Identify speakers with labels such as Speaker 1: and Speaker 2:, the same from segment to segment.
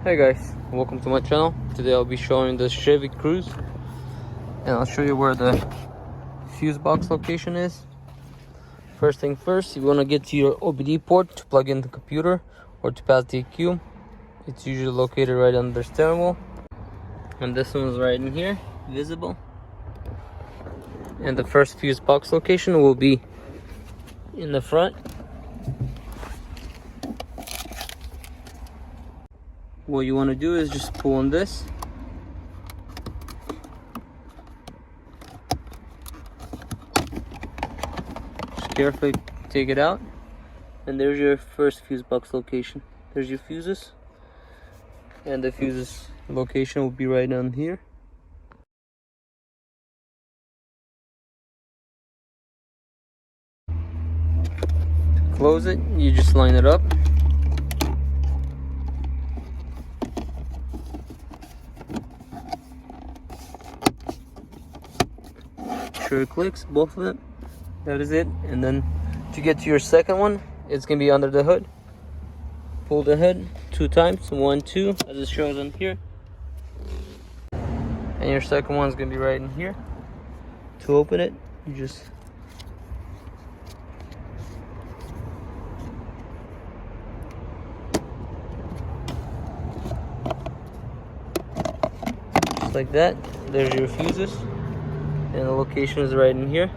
Speaker 1: Hey guys, welcome to my channel. Today I'll be showing the Chevy Cruze, and I'll show you where the fuse box location is. First thing first, you want to get to your OBD port to plug in the computer or to pass the EQ. It's usually located right under the steering wheel, and this one is right in here, visible. And the first fuse box location will be in the front. What you want to do is just pull on this. Just carefully take it out. And there's your first fuse box location. There's your fuses. And the fuses location will be right down here. To close it, you just line it up. Sure it clicks, both of them. That is it. And then to get to your second one, it's gonna be under the hood. Pull the hood 2 times, 1, 2, as it shows on here. And your second one's gonna be right in here. To open it, you just like that. There's your fuses. And the location is right in here.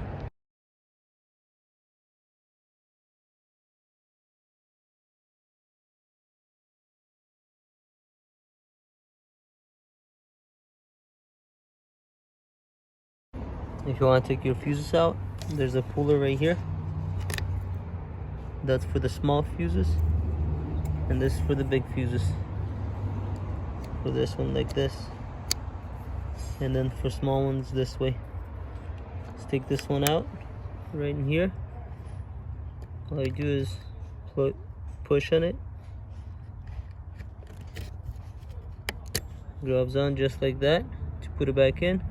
Speaker 1: If you want to take your fuses out, there's a puller right here. That's for the small fuses. And this is for the big fuses. For this one like this. And then for small ones this way. Let's take this one out right in here. All you do is push on it. Gloves on just like that to put it back in.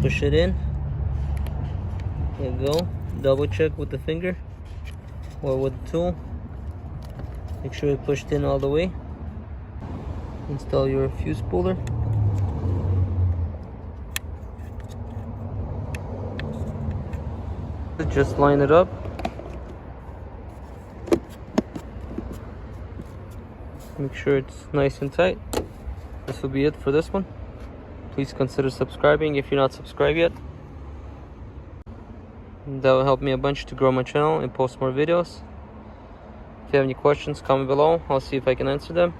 Speaker 1: Push it in. There you go. Double check with the finger or with the tool. Make sure it's pushed in all the way. Install your fuse puller. Just line it up. Make sure it's nice and tight. This will be it for this one. Please consider subscribing if you're not subscribed yet. That will help me a bunch to grow my channel and post more videos. If you have any questions, comment below. I'll see if I can answer them.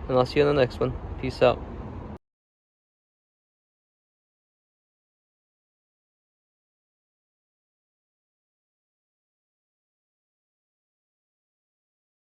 Speaker 1: And I'll see you in the next one. Peace out.